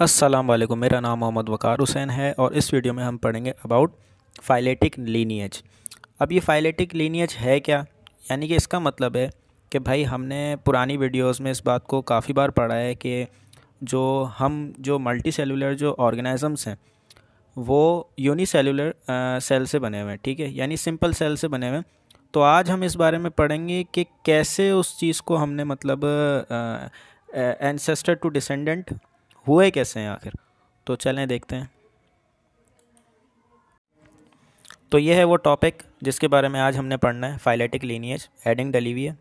अस्सलाम वालेकुम। मेरा नाम मोहम्मद वकार हुसैन है और इस वीडियो में हम पढ़ेंगे अबाउट फाइलेटिक लीनिएज। अब ये फाइलेटिक लीनिएज है क्या, यानी कि इसका मतलब है कि भाई हमने पुरानी वीडियोस में इस बात को काफ़ी बार पढ़ा है कि जो मल्टी सेलुलर जो ऑर्गेनिज़म्स हैं वो यूनिसेलुलर सेल से बने हुए हैं, ठीक है, यानी सिंपल सेल से बने हुए हैं। तो आज हम इस बारे में पढ़ेंगे कि कैसे उस चीज़ को हमने मतलब एंसेस्टर टू डिसेंडेंट हुए कैसे हैं आखिर। तो चलें देखते हैं। तो ये है वो टॉपिक जिसके बारे में आज हमने पढ़ना है, फाइलेटिक लीनिएज एडिंग डेलीविए,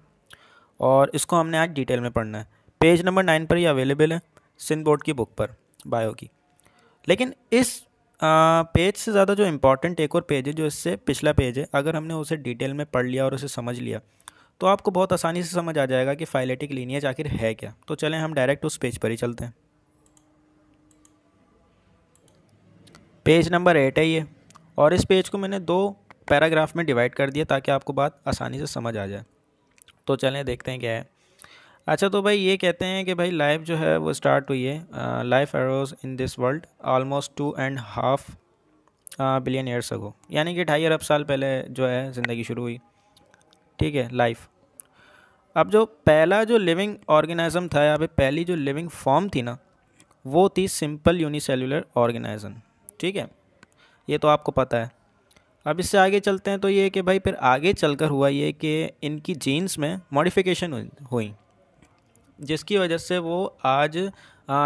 और इसको हमने आज डिटेल में पढ़ना है। पेज नंबर 9 पर ये अवेलेबल है सिंध बोर्ड की बुक पर, बायो की। लेकिन इस पेज से ज़्यादा जो इम्पोर्टेंट एक और पेज है, जो इससे पिछला पेज है, अगर हमने उसे डिटेल में पढ़ लिया और उसे समझ लिया तो आपको बहुत आसानी से समझ आ जाएगा कि फाइलेटिक लीनिएज आखिर है क्या। तो चलें हम डायरेक्ट उस पेज पर ही चलते हैं। पेज नंबर 8 है ये, और इस पेज को मैंने 2 पैराग्राफ में डिवाइड कर दिया ताकि आपको बात आसानी से समझ आ जाए। तो चलें देखते हैं क्या है। अच्छा, तो भाई ये कहते हैं कि भाई लाइफ जो है वो स्टार्ट हुई है, life arose in this world almost 2.5 billion years ago, यानी कि 2.5 अरब साल पहले जो है ज़िंदगी शुरू हुई, ठीक है, लाइफ। अब जो पहला जो लिविंग ऑर्गेनिज्म था, यहाँ पे पहली जो लिविंग फॉर्म थी ना, वो थी सिंपल यूनिसेलुलर ऑर्गेनिज्म, ठीक है, ये तो आपको पता है। अब इससे आगे चलते हैं तो ये कि भाई फिर आगे चलकर हुआ ये कि इनकी जीन्स में मॉडिफिकेशन हुई, जिसकी वजह से वो आज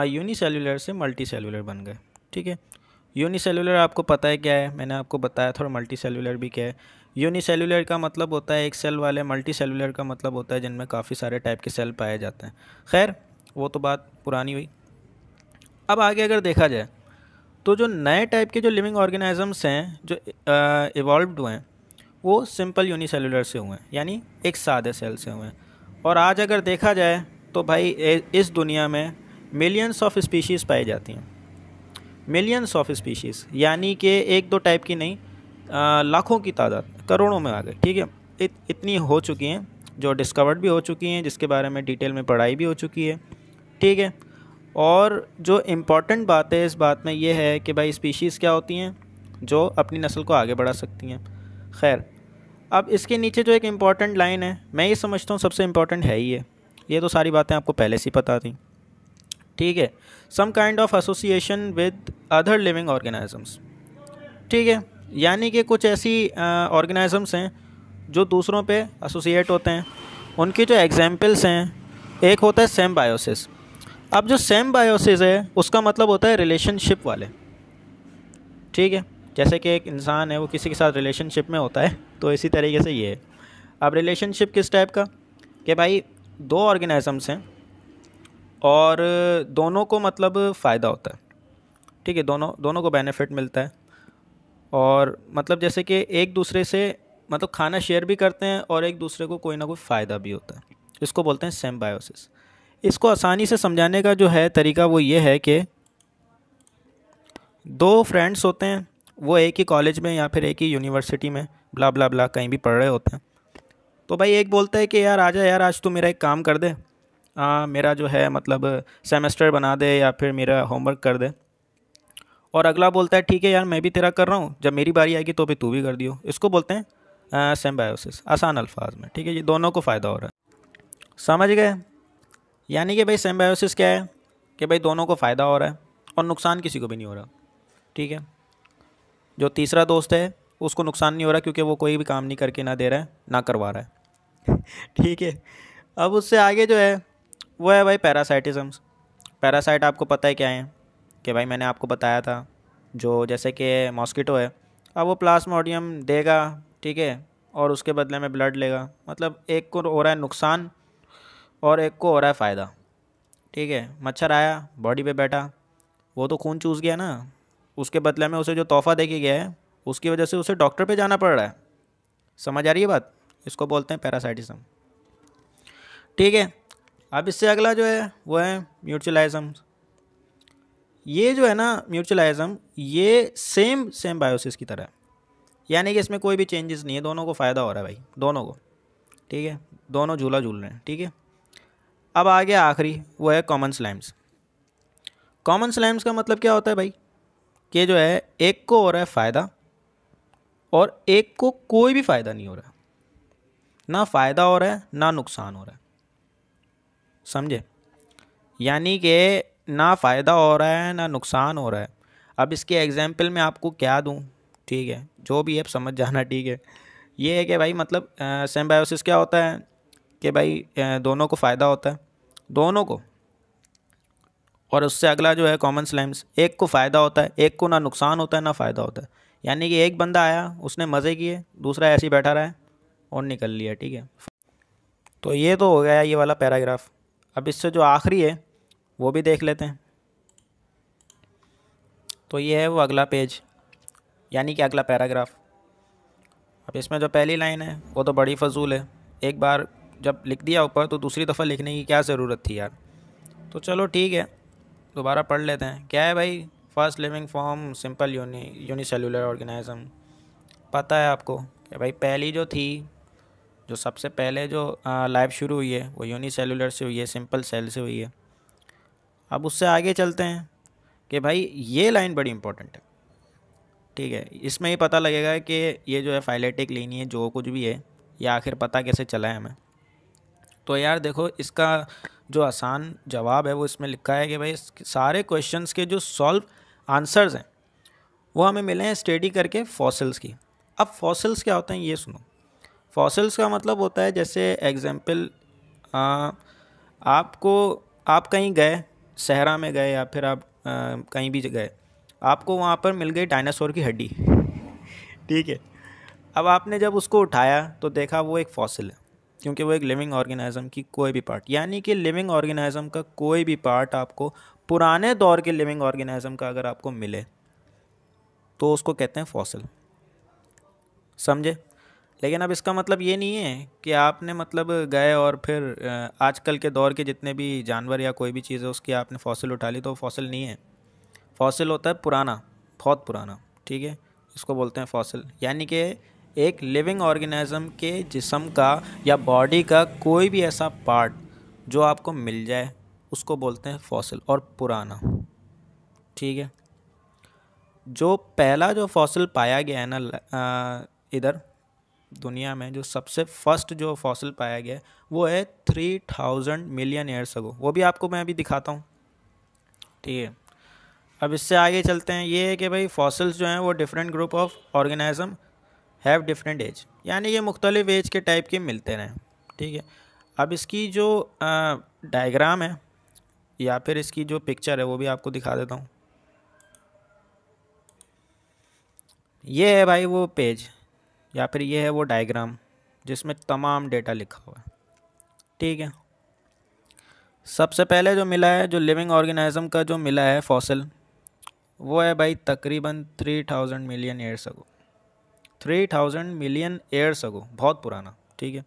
यूनिसेलुलर से मल्टी सेलुलर बन गए, ठीक है। यूनिसेलुलर आपको पता है क्या है, मैंने आपको बताया था। और मल्टी सेलुलर भी क्या है। यूनिसेलुलर का मतलब होता है एक सेल वाले, मल्टी सेलुलर का मतलब होता है जिनमें काफ़ी सारे टाइप के सेल पाए जाते हैं। खैर, वो तो बात पुरानी हुई। अब आगे अगर देखा जाए तो जो नए टाइप के जो लिविंग ऑर्गेनिजम्स हैं जो इवॉल्व्ड हुए हैं वो सिंपल यूनिसेलुलर से हुए हैं, यानी एक सादे सेल से हुए हैं। और आज अगर देखा जाए तो भाई इस दुनिया में मिलियंस ऑफ स्पीशीज़ पाई जाती हैं। मिलियंस ऑफ स्पीशीज़ यानी कि एक दो टाइप की नहीं, लाखों की तादाद, करोड़ों में आ गए, ठीक है। इतनी हो चुकी हैं, जो डिस्कवर्ड भी हो चुकी हैं, जिसके बारे में डिटेल में पढ़ाई भी हो चुकी है, ठीक है। और जो इम्पॉर्टेंट बात है इस बात में ये है कि भाई स्पीशीज़ क्या होती हैं जो अपनी नस्ल को आगे बढ़ा सकती हैं। खैर, अब इसके नीचे जो एक इम्पॉर्टेंट लाइन है, मैं ये समझता हूँ सबसे इम्पॉर्टेंट है ही ये तो सारी बातें आपको पहले से ही पता थी, ठीक है। Some kind of association with other living organisms, ठीक है, यानी कि कुछ ऐसी ऑर्गेनिजम्स हैं जो दूसरों पे एसोसिएट होते हैं। उनकी जो एग्जाम्पल्स हैं, एक होता है सिम्बायोसिस। अब जो सिम्बायोसिस है उसका मतलब होता है रिलेशनशिप वाले, ठीक है। जैसे कि एक इंसान है वो किसी के साथ रिलेशनशिप में होता है, तो इसी तरीके से ये है। अब रिलेशनशिप किस टाइप का, कि भाई 2 ऑर्गेनिजम्स हैं और दोनों को मतलब फ़ायदा होता है, ठीक है, दोनों को बेनिफिट मिलता है। और मतलब जैसे कि एक दूसरे से मतलब खाना शेयर भी करते हैं और एक दूसरे को कोई ना कोई फ़ायदा भी होता है। इसको बोलते हैं सिम्बायोसिस। इसको आसानी से समझाने का जो है तरीका वो ये है कि 2 फ्रेंड्स होते हैं, वो एक ही कॉलेज में या फिर एक ही यूनिवर्सिटी में ब्ला ब्ला ब्ला कहीं भी पढ़ रहे होते हैं। तो भाई एक बोलता है कि यार आजा यार, आज तू मेरा एक काम कर दे, मेरा जो है मतलब सेमेस्टर बना दे या फिर मेरा होमवर्क कर दे। और अगला बोलता है ठीक है यार, मैं भी तेरा कर रहा हूँ, जब मेरी बारी आएगी तो भी तू भी कर दियो। इसको बोलते हैं सिम्बायोसिस, आसान अल्फाज में, ठीक है। ये दोनों को फ़ायदा हो रहा है, समझ गए। यानी कि भाई सिम्बायोसिस क्या है कि भाई दोनों को फ़ायदा हो रहा है और नुकसान किसी को भी नहीं हो रहा, ठीक है। जो तीसरा दोस्त है उसको नुकसान नहीं हो रहा क्योंकि वो कोई भी काम नहीं करके ना दे रहा है ना करवा रहा है ठीक है। अब उससे आगे जो है वो है भाई पैरासाइटिज़म्स। पैरासाइट आपको पता है क्या है, कि भाई मैंने आपको बताया था, जो जैसे कि मॉस्किटो है, अब वो प्लाज्मोडियम देगा, ठीक है, और उसके बदले में ब्लड लेगा। मतलब एक को हो रहा है नुकसान और एक को हो रहा है फ़ायदा, ठीक है। मच्छर आया, बॉडी पे बैठा, वो तो खून चूस गया ना, उसके बदले में उसे जो तोहफा दे के गया है उसकी वजह से उसे डॉक्टर पे जाना पड़ रहा है। समझ आ रही है बात। इसको बोलते हैं पैरासाइटिज्म, ठीक है। अब इससे अगला जो है वो है म्यूचुअलिज्म। ये जो है ना म्यूचुअलिज्म, ये सेम बायोसिस की तरह है, यानी कि इसमें कोई भी चेंजेस नहीं है, दोनों को फ़ायदा हो रहा है भाई, दोनों को, ठीक है, दोनों झूला झूल रहे हैं, ठीक है। अब आ गया आखिरी, वो है कॉमन स्लाइम्स। कॉमन स्लाइम्स का मतलब क्या होता है भाई, कि जो है एक को हो रहा है फ़ायदा और एक को कोई भी फ़ायदा नहीं हो रहा है, ना फ़ायदा हो रहा है ना नुकसान हो रहा है, समझे? यानी कि ना फ़ायदा हो रहा है ना नुकसान हो रहा है। अब इसके एग्जाम्पल में आपको क्या दूं, ठीक है, जो भी है समझ जाना, ठीक है। ये है कि भाई मतलब सिम्बायोसिस क्या होता है कि भाई दोनों को फ़ायदा होता है, दोनों को, और उससे अगला जो है कॉमन स्लाइम्स, एक को फ़ायदा होता है, एक को ना नुकसान होता है ना फ़ायदा होता है। यानी कि एक बंदा आया, उसने मज़े किए, दूसरा ऐसे ही बैठा रहा है और निकल लिया, ठीक है। तो ये तो हो गया ये वाला पैराग्राफ। अब इससे जो आखिरी है वो भी देख लेते हैं। तो ये है वो अगला पेज, यानी कि अगला पैराग्राफ। अब इसमें जो पहली लाइन है वो तो बड़ी फजूल है, एक बार जब लिख दिया ऊपर तो दूसरी दफ़ा लिखने की क्या ज़रूरत थी यार। तो चलो ठीक है, दोबारा पढ़ लेते हैं। क्या है भाई, first living form simple unicellular organism. पता है आपको कि भाई पहली जो थी, जो सबसे पहले जो लाइफ शुरू हुई है वो यूनिसेलुलर से हुई है, सिंपल सेल से हुई है। अब उससे आगे चलते हैं कि भाई ये लाइन बड़ी इंपॉर्टेंट है, ठीक है। इसमें ही पता लगेगा कि ये जो है फाइलेटिक लीनिएज जो कुछ भी है ये आखिर पता कैसे चला है हमें। तो यार देखो, इसका जो आसान जवाब है वो इसमें लिखा है कि भाई सारे क्वेश्चंस के जो सॉल्व आंसर्स हैं वो हमें मिले हैं स्टडी करके फॉसिल्स की। अब फॉसिल्स क्या होते हैं ये सुनो। फॉसिल्स का मतलब होता है, जैसे एग्जाम्पल आपको, आप कहीं गए, सहरा में गए या फिर आप कहीं भी गए, आपको वहाँ पर मिल गई डायनासोर की हड्डी, ठीक है। अब आपने जब उसको उठाया तो देखा वो एक फॉसिल है, क्योंकि वो एक लिविंग ऑर्गेनिज्म की कोई भी पार्ट, यानी कि लिविंग ऑर्गेनिज्म का कोई भी पार्ट आपको पुराने दौर के लिविंग ऑर्गेनिज्म का अगर आपको मिले तो उसको कहते हैं फॉसिल, समझे? लेकिन अब इसका मतलब ये नहीं है कि आपने मतलब गए और फिर आजकल के दौर के जितने भी जानवर या कोई भी चीज़ है उसकी आपने फॉसिल उठा ली तो फॉसिल नहीं है। फॉसिल होता है पुराना, बहुत पुराना, ठीक है, इसको बोलते हैं फॉसिल। यानी कि एक लिविंग ऑर्गेनिज्म के जिस्म का या बॉडी का कोई भी ऐसा पार्ट जो आपको मिल जाए उसको बोलते हैं फॉसिल और पुराना, ठीक है। जो पहला जो फॉसिल पाया गया है ना इधर दुनिया में, जो सबसे फर्स्ट जो फॉसिल पाया गया है वो है 3000 मिलियन ईयर्स अगो। वो भी आपको मैं अभी दिखाता हूँ, ठीक है। अब इससे आगे चलते हैं। ये है कि भाई फॉसिल्स जो हैं वो different group of organism have different age, यानी ये मुख्तलिफ एज के टाइप के मिलते रहें, ठीक है। अब इसकी जो डायग्राम है या फिर इसकी जो पिक्चर है वो भी आपको दिखा देता हूँ। ये है भाई वो पेज या फिर ये है वो डायग्राम जिसमें तमाम डेटा लिखा हुआ है, ठीक है। सबसे पहले जो मिला है, जो लिविंग ऑर्गेनिज्म का जो मिला है फॉसिल, वो है भाई तकरीबन 3000 million years ago. 3000 million years ago, बहुत पुराना, ठीक है।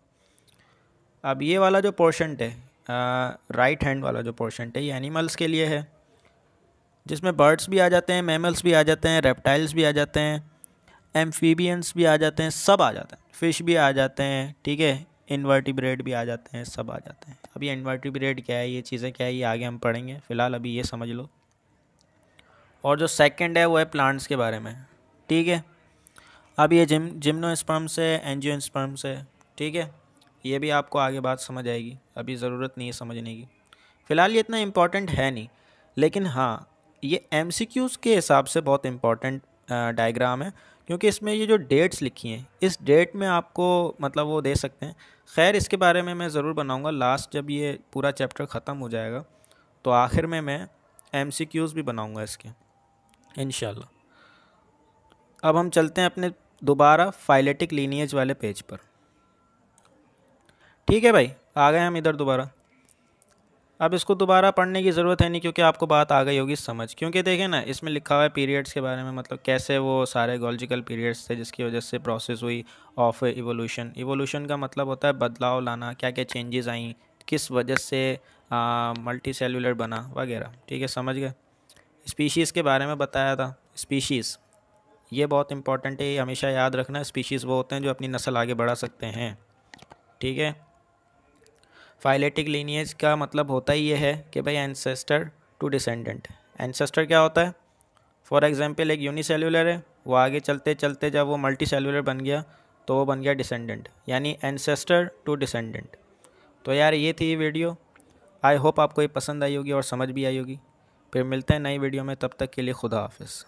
अब ये वाला जो पोर्शन है, राइट हैंड वाला जो पोर्शन है, ये एनिमल्स के लिए है, जिसमें बर्ड्स भी आ जाते हैं, मैमल्स भी आ जाते हैं, रेप्टाइल्स भी आ जाते हैं, एम्फीबियंस भी आ जाते हैं, सब आ जाते हैं, फिश भी आ जाते हैं, ठीक है, इन्वर्टिब्रेट भी आ जाते हैं, सब आ जाते हैं। अभी इन्वर्टिब्रेट क्या है, ये चीज़ें क्या है, ये आगे हम पढ़ेंगे, फ़िलहाल अभी ये समझ लो। और जो सेकंड है वो है प्लांट्स के बारे में, ठीक है। अब ये जिम्नोस्पर्म्स है, एंजियोस्पर्म्स है, ठीक है। ये भी आपको आगे बात समझ आएगी, अभी ज़रूरत नहीं है समझने की, फ़िलहाल ये इतना इम्पॉर्टेंट है नहीं। लेकिन हाँ, ये MCQs के हिसाब से बहुत इम्पॉर्टेंट डायग्राम है, क्योंकि इसमें ये जो डेट्स लिखी हैं, इस डेट में आपको मतलब वो दे सकते हैं। खैर इसके बारे में मैं ज़रूर बनाऊंगा लास्ट, जब ये पूरा चैप्टर ख़त्म हो जाएगा तो आखिर में मैं MCQs भी बनाऊंगा इसके, इंशाल्लाह। अब हम चलते हैं अपने दोबारा फाइलेटिक लीनिएज वाले पेज पर, ठीक है भाई, आ गए हम इधर दोबारा। अब इसको दोबारा पढ़ने की ज़रूरत है नहीं, क्योंकि आपको बात आ गई होगी समझ, क्योंकि देखें ना इसमें लिखा हुआ है पीरियड्स के बारे में, मतलब कैसे वो सारे गॉलजिकल पीरियड्स थे जिसकी वजह से प्रोसेस हुई ऑफ इवोल्यूशन। इवोल्यूशन का मतलब होता है बदलाव लाना, क्या क्या चेंजेस आई, किस वजह से मल्टी सेलुलर बना वगैरह, ठीक है, समझ गए। स्पीशीज़ के बारे में बताया था, स्पीशीज़ ये बहुत इंपॉर्टेंट है, ये हमेशा याद रखना। स्पीशीज़ वो होते हैं जो अपनी नस्ल आगे बढ़ा सकते हैं, ठीक है। फाइलेटिक लीनिएज का मतलब होता ही ये है कि भाई एंसेस्टर टू डिसेंडेंट, एंसेस्टर क्या होता है? फॉर एग्जांपल एक यूनिसेल्यूलर है, वो आगे चलते चलते जब वो मल्टी सेल्यूलर बन गया तो वो बन गया डिसेंडेंट, यानी एंसेस्टर टू डिसेंडेंट। तो यार ये थी वीडियो। आई होप आपको ये पसंद आई होगी और समझ भी आई होगी। फिर मिलते हैं नई वीडियो में, तब तक के लिए खुदा हाफिज़।